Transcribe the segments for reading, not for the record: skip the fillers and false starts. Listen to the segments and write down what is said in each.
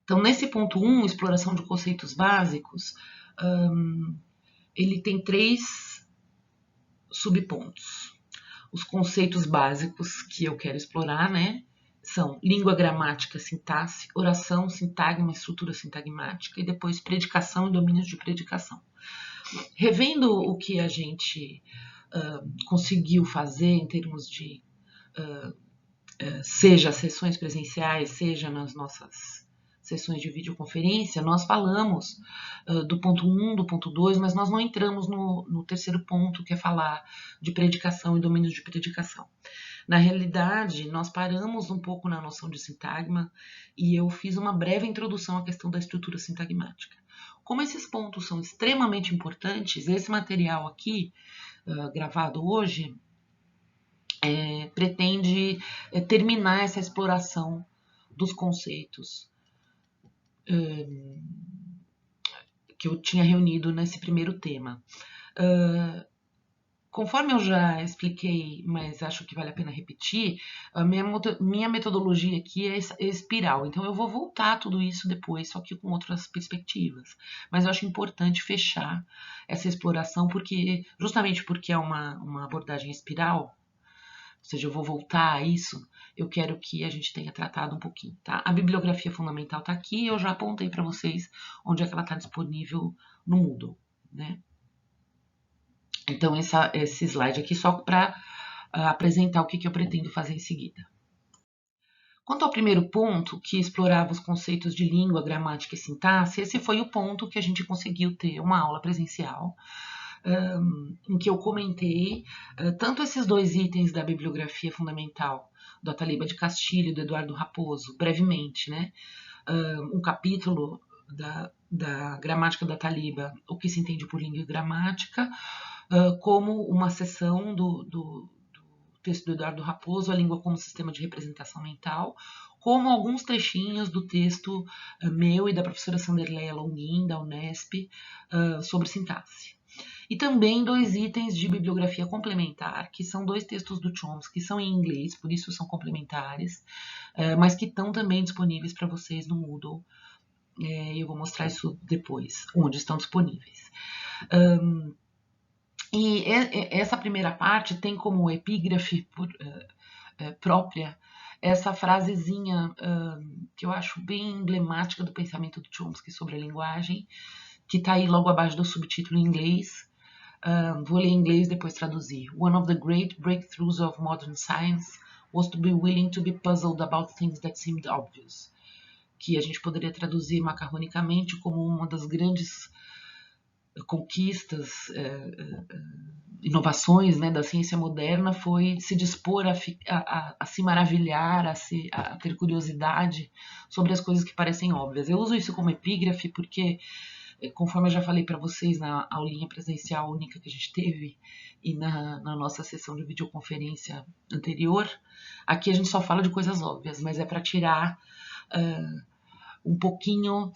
Então, nesse ponto 1, exploração de conceitos básicos, ele tem 3 subpontos. Os conceitos básicos que eu quero explorar, né, são língua, gramática, sintaxe, oração, sintagma, estrutura sintagmática e depois predicação e domínios de predicação. Revendo o que a gente conseguiu fazer em termos de seja sessões presenciais, seja nas nossas sessões de videoconferência, nós falamos do ponto 1, do ponto 2, mas nós não entramos no terceiro ponto, que é falar de predicação e domínios de predicação. Na realidade, nós paramos um pouco na noção de sintagma e eu fiz uma breve introdução à questão da estrutura sintagmática. Como esses pontos são extremamente importantes, esse material aqui, gravado hoje, pretende terminar essa exploração dos conceitos que eu tinha reunido nesse primeiro tema. Conforme eu já expliquei, mas acho que vale a pena repetir, a minha metodologia aqui é espiral. Então eu vou voltar a tudo isso depois, só que com outras perspectivas. Mas eu acho importante fechar essa exploração, justamente porque é uma abordagem espiral, ou seja, eu vou voltar a isso, eu quero que a gente tenha tratado um pouquinho, tá? A bibliografia fundamental está aqui, eu já apontei para vocês onde é que ela está disponível no Moodle, né? Então, esse slide aqui só para apresentar o que eu pretendo fazer em seguida. Quanto ao primeiro ponto, que explorava os conceitos de língua, gramática e sintaxe, esse foi o ponto que a gente conseguiu ter uma aula presencial, em que eu comentei tanto esses 2 itens da bibliografia fundamental do Ataliba de Castilho e do Eduardo Raposo, brevemente, né? Um capítulo da gramática da Ataliba, o que se entende por língua e gramática, como uma seção do texto do Eduardo Raposo, a língua como sistema de representação mental, como alguns trechinhos do texto meu e da professora Sanderleia Longuin, da Unesp, sobre sintaxe. E também 2 itens de bibliografia complementar, que são 2 textos do Chomsky, que são em inglês, por isso são complementares, mas que estão também disponíveis para vocês no Moodle. E eu vou mostrar isso depois, onde estão disponíveis. E essa primeira parte tem como epígrafe própria essa frasezinha que eu acho bem emblemática do pensamento do Chomsky sobre a linguagem, que está aí logo abaixo do subtítulo em inglês. Vou ler em inglês e depois traduzir. One of the great breakthroughs of modern science was to be willing to be puzzled about things that seemed obvious. Que a gente poderia traduzir macarronicamente como uma das grandes conquistas, inovações, né, da ciência moderna foi se dispor a se maravilhar, a ter curiosidade sobre as coisas que parecem óbvias. Eu uso isso como epígrafe porque, conforme eu já falei para vocês na aulinha presencial única que a gente teve e na nossa sessão de videoconferência anterior, aqui a gente só fala de coisas óbvias, mas é para tirar um pouquinho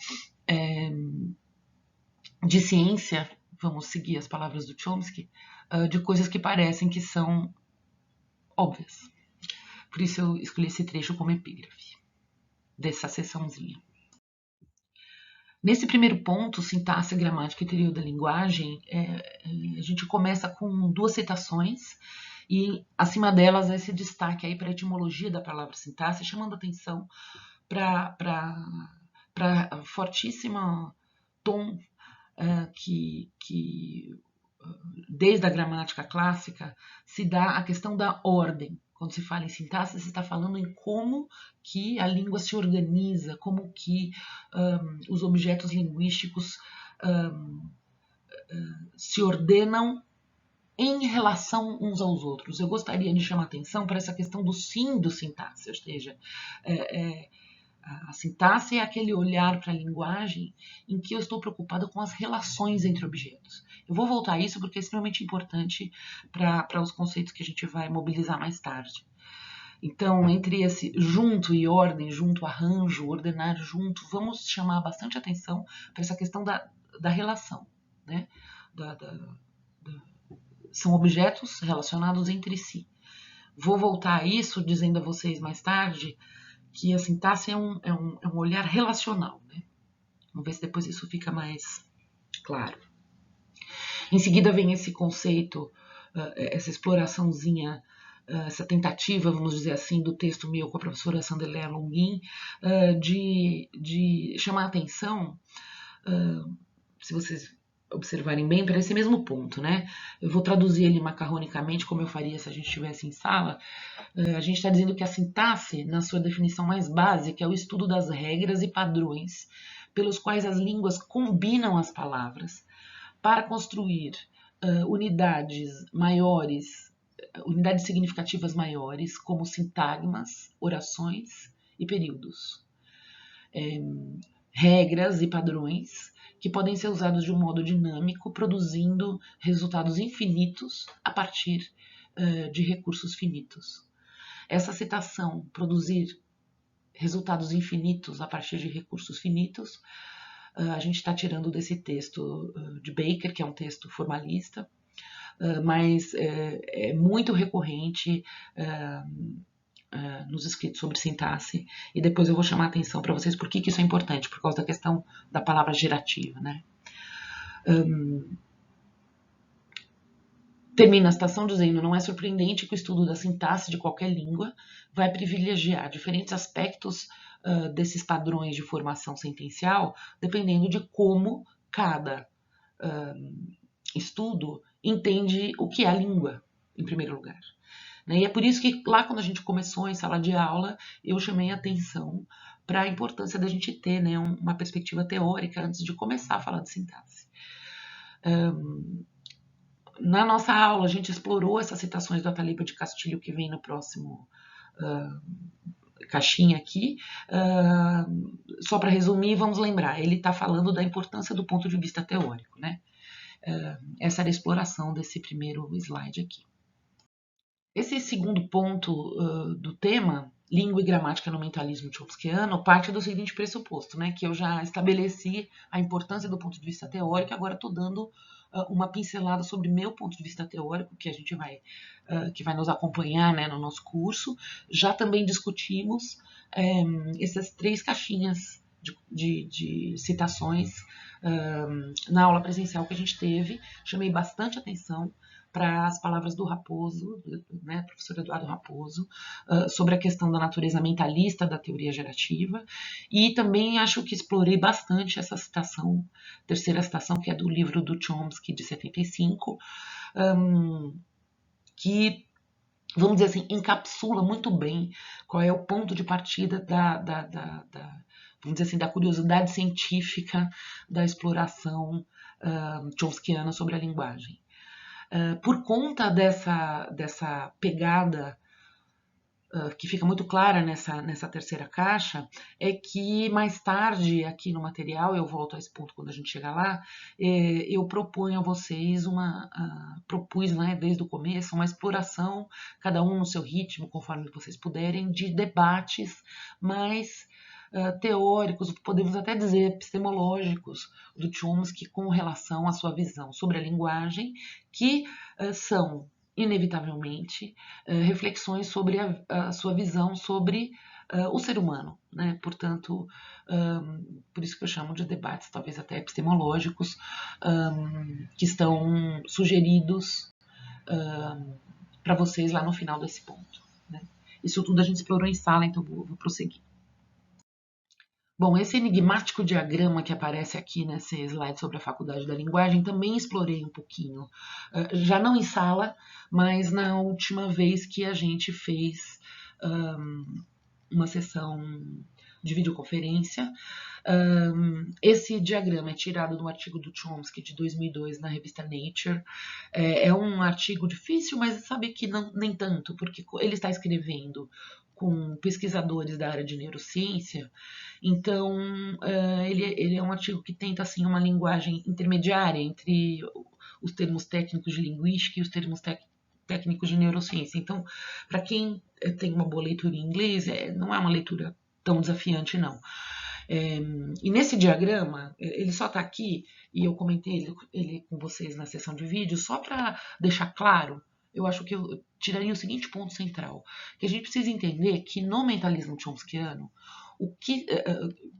de ciência, vamos seguir as palavras do Chomsky, de coisas que parecem que são óbvias. Por isso eu escolhi esse trecho como epígrafe dessa sessãozinha. Nesse primeiro ponto, sintaxe, gramática e teoria da linguagem, a gente começa com 2 citações e acima delas esse destaque aí para a etimologia da palavra sintaxe, chamando atenção para fortíssimo tom que desde a gramática clássica se dá a questão da ordem. Quando se fala em sintaxe, se está falando em como que a língua se organiza, como que os objetos linguísticos se ordenam em relação uns aos outros. Eu gostaria de chamar atenção para essa questão do sim do sintaxe, ou seja, a sintaxe é aquele olhar para a linguagem em que eu estou preocupada com as relações entre objetos. Eu vou voltar a isso porque é extremamente importante para os conceitos que a gente vai mobilizar mais tarde. Então, entre esse junto e ordem, junto arranjo, ordenar junto, vamos chamar bastante atenção para essa questão da relação, né? São objetos relacionados entre si. Vou voltar a isso dizendo a vocês mais tarde que a sintaxe é um olhar relacional, né? Vamos ver se depois isso fica mais claro. Em seguida vem esse conceito, essa exploraçãozinha, essa tentativa, vamos dizer assim, do texto meu com a professora Sandelé Longuin, de chamar a atenção, se vocês observarem bem, para esse mesmo ponto, né? Eu vou traduzir ele macarronicamente, como eu faria se a gente estivesse em sala. A gente está dizendo que a sintaxe, na sua definição mais básica, é o estudo das regras e padrões pelos quais as línguas combinam as palavras para construir unidades maiores, unidades significativas maiores, como sintagmas, orações e períodos. Regras e padrões que podem ser usados de um modo dinâmico, produzindo resultados infinitos a partir de recursos finitos. Essa citação, produzir resultados infinitos a partir de recursos finitos, a gente está tirando desse texto de Baker, que é um texto formalista, mas é muito recorrente nos escritos sobre sintaxe, e depois eu vou chamar a atenção para vocês por que isso é importante, por causa da questão da palavra gerativa, né? Termina a citação dizendo: não é surpreendente que o estudo da sintaxe de qualquer língua vai privilegiar diferentes aspectos desses padrões de formação sentencial, dependendo de como cada estudo entende o que é a língua, em primeiro lugar. E é por isso que lá quando a gente começou em sala de aula, eu chamei a atenção para a importância da gente ter, né, uma perspectiva teórica antes de começar a falar de sintaxe. Na nossa aula, a gente explorou essas citações do Ataliba de Castilho, que vem no próximo caixinha aqui. Só para resumir, vamos lembrar, ele está falando da importância do ponto de vista teórico, né? Essa era a exploração desse primeiro slide aqui. Esse segundo ponto do tema, língua e gramática no mentalismo chomskiano, parte do seguinte pressuposto, né, que eu já estabeleci a importância do ponto de vista teórico, agora estou dando uma pincelada sobre meu ponto de vista teórico, que a gente que vai nos acompanhar, né, no nosso curso. Já também discutimos essas 3 caixinhas de citações na aula presencial que a gente teve. Chamei bastante atenção para as palavras do Raposo, né, professor Eduardo Raposo, sobre a questão da natureza mentalista da teoria gerativa, e também acho que explorei bastante essa citação, terceira citação, que é do livro do Chomsky, de 75, que, vamos dizer assim, encapsula muito bem qual é o ponto de partida vamos dizer assim, da curiosidade científica da exploração chomskiana sobre a linguagem. Por conta dessa pegada que fica muito clara nessa terceira caixa, é que mais tarde aqui no material, eu volto a esse ponto quando a gente chegar lá, eu proponho a vocês propus, né, desde o começo, uma exploração, cada um no seu ritmo, conforme vocês puderem, de debates mais teóricos, podemos até dizer epistemológicos, do Chomsky com relação à sua visão sobre a linguagem, que são, inevitavelmente, reflexões sobre a sua visão sobre o ser humano, né? Portanto, por isso que eu chamo de debates, talvez até epistemológicos, que estão sugeridos para vocês lá no final desse ponto, né? Isso tudo a gente explorou em sala, então vou prosseguir. Bom, esse enigmático diagrama que aparece aqui nesse slide sobre a faculdade da linguagem também explorei um pouquinho, já não em sala, mas na última vez que a gente fez uma sessão de videoconferência. Esse diagrama é tirado de um artigo do Chomsky de 2002 na revista Nature. É um artigo difícil, mas sabe que nem tanto, porque ele está escrevendo com pesquisadores da área de neurociência, então ele é um artigo que tenta assim, uma linguagem intermediária entre os termos técnicos de linguística e os termos técnicos de neurociência. Então, para quem tem uma boa leitura em inglês, não é uma leitura tão desafiante, não. E nesse diagrama, ele só está aqui, e eu comentei ele com vocês na sessão de vídeo, só para deixar claro eu acho que eu tiraria o seguinte ponto central, que a gente precisa entender que no mentalismo chomskiano,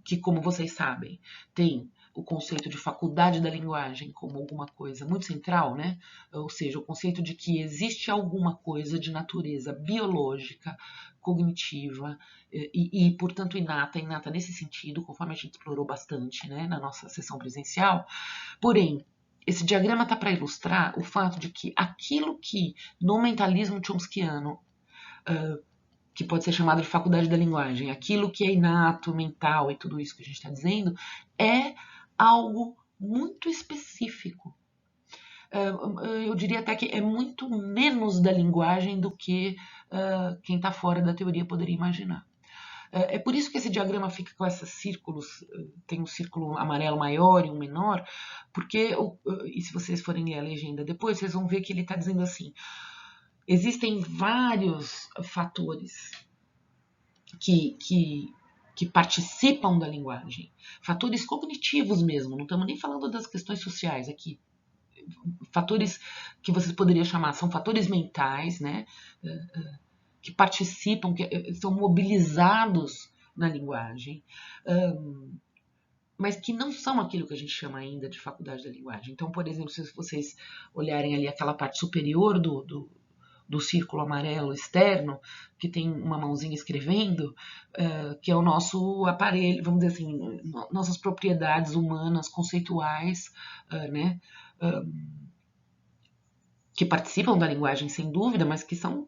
que como vocês sabem, tem o conceito de faculdade da linguagem como alguma coisa muito central, né? Ou seja, o conceito de que existe alguma coisa de natureza biológica, cognitiva portanto, inata nesse sentido, conforme a gente explorou bastante, né, na nossa sessão presencial. Porém, esse diagrama está para ilustrar o fato de que aquilo que no mentalismo chomskiano, que pode ser chamado de faculdade da linguagem, aquilo que é inato, mental e tudo isso que a gente está dizendo, é algo muito específico. Eu diria até que é muito menos da linguagem do que quem está fora da teoria poderia imaginar. É por isso que esse diagrama fica com esses círculos, tem um círculo amarelo maior e um menor, porque, e se vocês forem ler a legenda depois, vocês vão ver que ele está dizendo assim, existem vários fatores que participam da linguagem, fatores cognitivos mesmo, não estamos nem falando das questões sociais aqui, fatores que vocês poderiam chamar, são fatores mentais, né, que participam, que são mobilizados na linguagem, mas que não são aquilo que a gente chama ainda de faculdade da linguagem. Então, por exemplo, se vocês olharem ali aquela parte superior do círculo amarelo externo, que tem uma mãozinha escrevendo, que é o nosso aparelho, vamos dizer assim, nossas propriedades humanas, conceituais, né, que participam da linguagem, sem dúvida, mas que são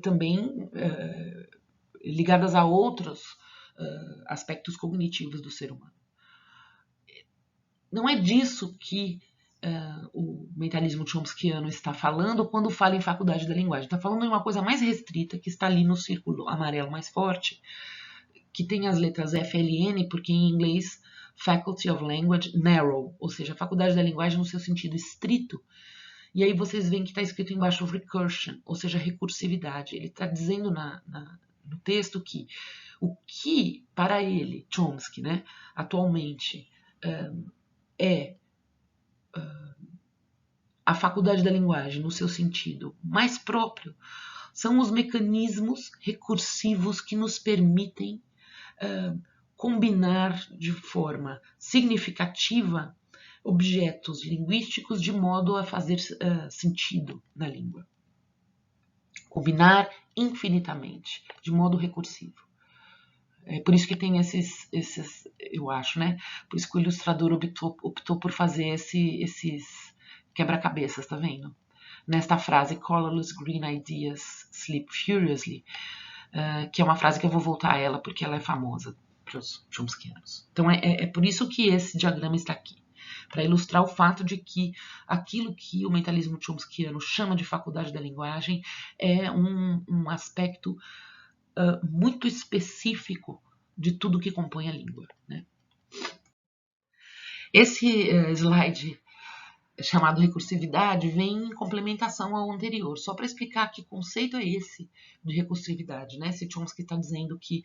também ligadas a outros aspectos cognitivos do ser humano. Não é disso que o mentalismo chomskiano está falando quando fala em faculdade da linguagem. Está falando em uma coisa mais restrita, que está ali no círculo amarelo mais forte, que tem as letras FLN, porque em inglês Faculty of Language Narrow, ou seja, a faculdade da linguagem no seu sentido estrito. E aí vocês veem que está escrito embaixo recursion, ou seja, recursividade. Ele está dizendo no texto que o que para ele, Chomsky, né, atualmente é a faculdade da linguagem no seu sentido mais próprio são os mecanismos recursivos que nos permitem combinar de forma significativa objetos linguísticos de modo a fazer sentido na língua. Combinar infinitamente, de modo recursivo. É por isso que tem esses, eu acho, né? Por isso que o ilustrador optou por fazer esses quebra-cabeças, tá vendo? Nesta frase, colorless green ideas sleep furiously, que é uma frase que eu vou voltar a ela porque ela é famosa para os chomskianos. Então é por isso que esse diagrama está aqui, para ilustrar o fato de que aquilo que o mentalismo chomskiano chama de faculdade da linguagem é um aspecto muito específico de tudo que compõe a língua, né? Esse slide chamado recursividade vem em complementação ao anterior, só para explicar que conceito é esse de recursividade, né? Se Chomsky está dizendo que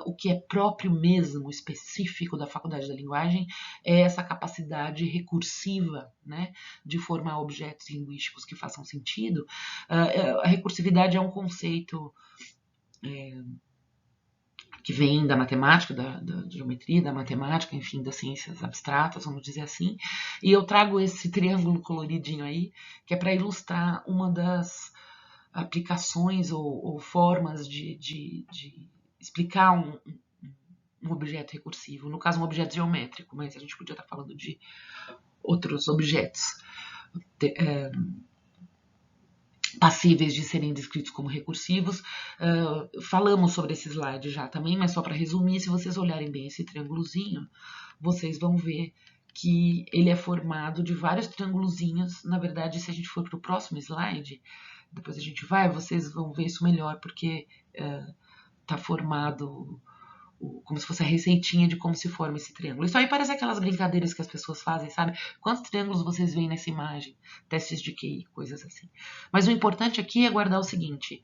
o que é próprio mesmo, específico da faculdade da linguagem, é essa capacidade recursiva, né, de formar objetos linguísticos que façam sentido. A recursividade é um conceito que vem da matemática, da geometria, da matemática, enfim, das ciências abstratas, vamos dizer assim. E eu trago esse triângulo coloridinho aí, que é para ilustrar uma das aplicações ou formas de explicar um objeto recursivo. No caso, um objeto geométrico, mas a gente podia estar falando de outros objetos passíveis de serem descritos como recursivos. Falamos sobre esse slide já também, mas só para resumir, se vocês olharem bem esse triângulozinho, vocês vão ver que ele é formado de vários triângulozinhos. Na verdade, se a gente for para o próximo slide, depois a gente vai, vocês vão ver isso melhor, porque está formado como se fosse a receitinha de como se forma esse triângulo. Isso aí parece aquelas brincadeiras que as pessoas fazem, sabe? Quantos triângulos vocês veem nessa imagem? Testes de QI, coisas assim. Mas o importante aqui é guardar o seguinte: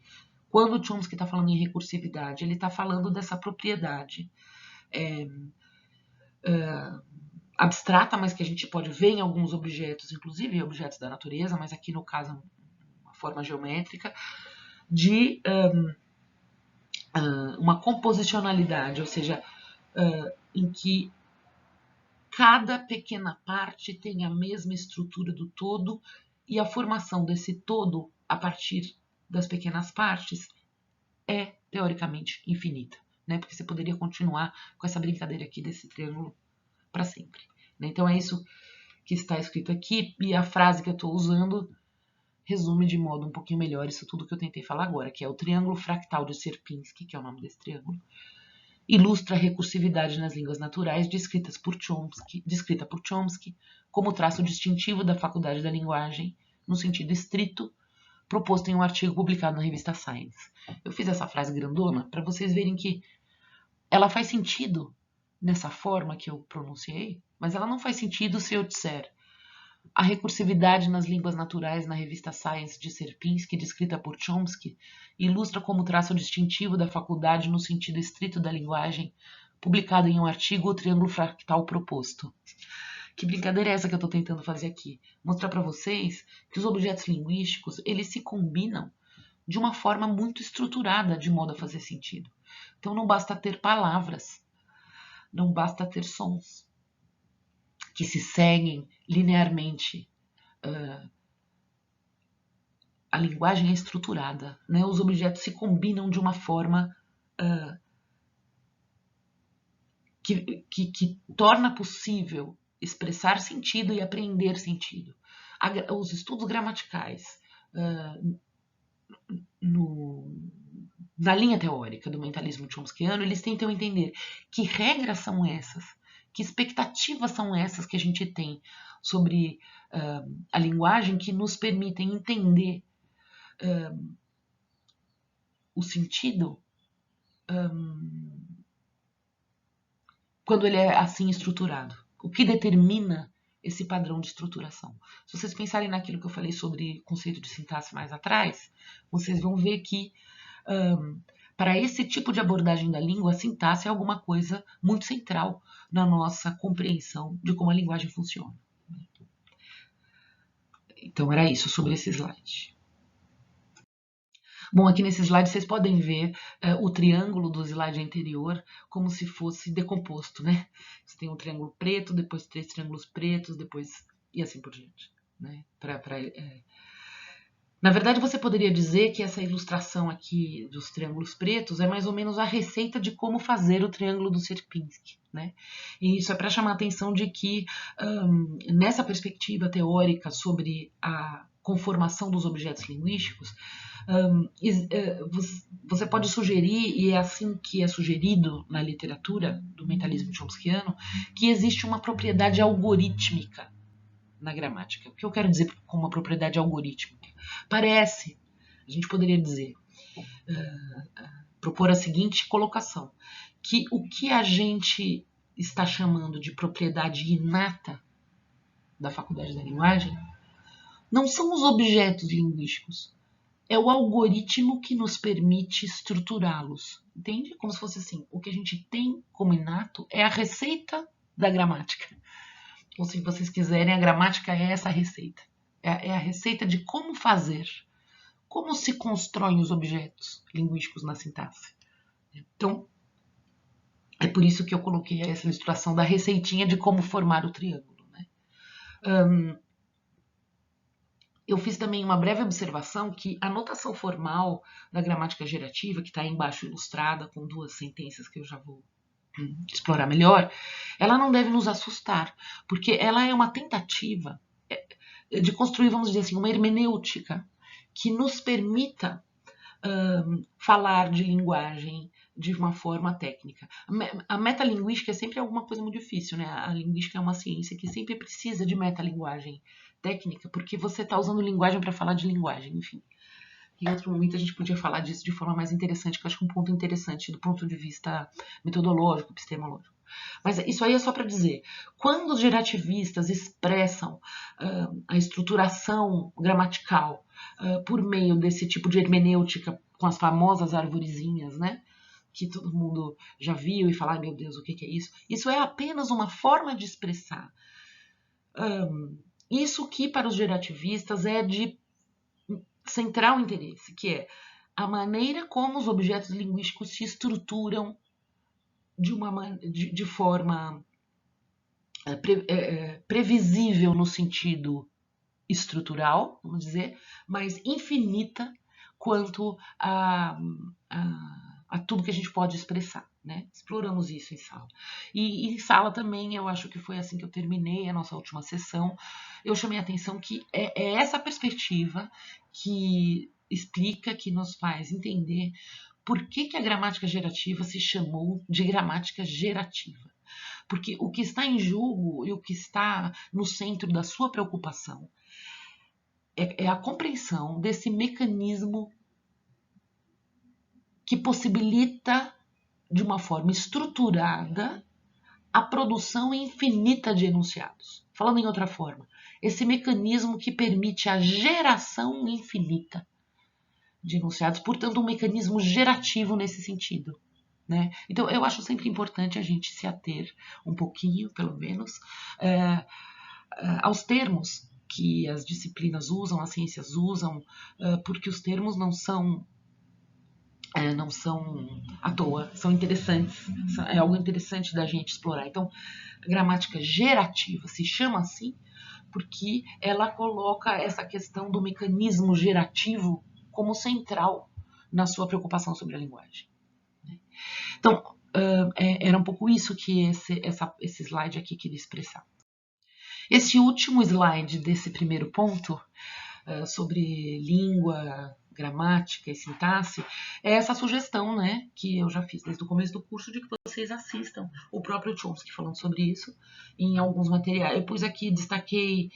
quando o Chomsky está falando em recursividade, ele está falando dessa propriedade abstrata, mas que a gente pode ver em alguns objetos, inclusive objetos da natureza, mas aqui no caso forma geométrica, de uma composicionalidade, ou seja, em que cada pequena parte tem a mesma estrutura do todo e a formação desse todo a partir das pequenas partes é teoricamente infinita, né? Porque você poderia continuar com essa brincadeira aqui desse triângulo para sempre, né? Então é isso que está escrito aqui, e a frase que eu estou usando resume de modo um pouquinho melhor isso tudo que eu tentei falar agora, que é o triângulo fractal de Sierpinski, que é o nome desse triângulo, ilustra a recursividade nas línguas naturais descrita por Chomsky como traço distintivo da faculdade da linguagem, no sentido estrito, proposto em um artigo publicado na revista Science. Eu fiz essa frase grandona para vocês verem que ela faz sentido nessa forma que eu pronunciei, mas ela não faz sentido se eu disser a recursividade nas línguas naturais na revista Science de Sierpinski, descrita por Chomsky, ilustra como traço distintivo da faculdade no sentido estrito da linguagem, publicado em um artigo o triângulo fractal proposto. Que brincadeira é essa que eu estou tentando fazer aqui? Mostrar para vocês que os objetos linguísticos eles se combinam de uma forma muito estruturada de modo a fazer sentido. Então não basta ter palavras, não basta ter sons que se seguem linearmente. A linguagem é estruturada, né? Os objetos se combinam de uma forma que torna possível expressar sentido e apreender sentido. Os estudos gramaticais na linha teórica do mentalismo chomskiano, eles tentam entender que regras são essas, que expectativas são essas que a gente tem sobre a linguagem que nos permitem entender o sentido quando ele é assim estruturado. O que determina esse padrão de estruturação? Se vocês pensarem naquilo que eu falei sobre conceito de sintaxe mais atrás, vocês vão ver que para esse tipo de abordagem da língua, a sintaxe é alguma coisa muito central na nossa compreensão de como a linguagem funciona. Então era isso sobre esse slide. Bom, aqui nesse slide vocês podem ver o triângulo do slide anterior como se fosse decomposto, né? Você tem um triângulo preto, depois 3 triângulos pretos, depois e assim por diante, né? Na verdade, você poderia dizer que essa ilustração aqui dos triângulos pretos é mais ou menos a receita de como fazer o triângulo do Sierpinski, né? E isso é para chamar a atenção de que nessa perspectiva teórica sobre a conformação dos objetos linguísticos, você pode sugerir, e é assim que é sugerido na literatura do mentalismo chomskiano, que existe uma propriedade algorítmica na gramática. O que eu quero dizer com uma propriedade algorítmica? Parece, a gente poderia dizer, propor a seguinte colocação, que o que a gente está chamando de propriedade inata da faculdade da linguagem não são os objetos linguísticos, é o algoritmo que nos permite estruturá-los. Entende? Como se fosse assim, o que a gente tem como inato é a receita da gramática. Ou se vocês quiserem, a gramática é essa receita. É a receita de como fazer, como se constroem os objetos linguísticos na sintaxe. Então, é por isso que eu coloquei essa ilustração da receitinha de como formar o triângulo, né? Eu fiz também uma breve observação que a notação formal da gramática gerativa, que está aí embaixo ilustrada com 2 sentenças que eu já vou explorar melhor, ela não deve nos assustar, porque ela é uma tentativa de construir, vamos dizer assim, uma hermenêutica que nos permita falar de linguagem de uma forma técnica. A metalinguística é sempre alguma coisa muito difícil, né? A linguística é uma ciência que sempre precisa de metalinguagem técnica, porque você está usando linguagem para falar de linguagem, enfim. Em outro momento a gente podia falar disso de forma mais interessante, que eu acho que é um ponto interessante do ponto de vista metodológico, epistemológico. Mas isso aí é só para dizer, quando os gerativistas expressam a estruturação gramatical por meio desse tipo de hermenêutica com as famosas arvorezinhas, né? Que todo mundo já viu e fala, meu Deus, o que é isso? Isso é apenas uma forma de expressar. Isso que para os gerativistas é de centrar o interesse, que é a maneira como os objetos linguísticos se estruturam de forma previsível no sentido estrutural, vamos dizer, mas infinita quanto a tudo que a gente pode expressar. Né? Exploramos isso em sala. E em sala também, eu acho que foi assim que eu terminei a nossa última sessão. Eu chamei a atenção que é essa perspectiva que explica, que nos faz entender por que a gramática gerativa se chamou de gramática gerativa. Porque o que está em jogo e o que está no centro da sua preocupação é a compreensão desse mecanismo que possibilita, de uma forma estruturada, a produção infinita de enunciados. Falando em outra forma, esse mecanismo que permite a geração infinita de enunciados, portanto, um mecanismo gerativo nesse sentido. Né? Então, eu acho sempre importante a gente se ater um pouquinho, pelo menos, aos termos que as disciplinas usam, as ciências usam, porque os termos não são à toa, são interessantes, é algo interessante da gente explorar. Então, a gramática gerativa se chama assim porque ela coloca essa questão do mecanismo gerativo como central na sua preocupação sobre a linguagem. Então, era um pouco isso que esse slide aqui queria expressar. Esse último slide desse primeiro ponto, sobre língua, gramática e sintaxe, é essa sugestão, né, que eu já fiz desde o começo do curso, de que vocês assistam o próprio Chomsky falando sobre isso em alguns materiais. Eu pus aqui, destaquei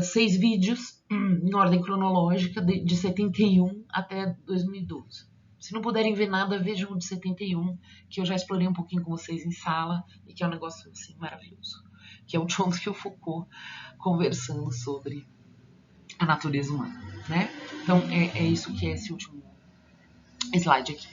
6 vídeos em ordem cronológica de 71 até 2012. Se não puderem ver nada, vejam o de 71, que eu já explorei um pouquinho com vocês em sala e que é um negócio assim, maravilhoso. Que é o Chomsky e o Foucault conversando sobre a natureza humana. Né? Então, é isso que é esse último slide aqui.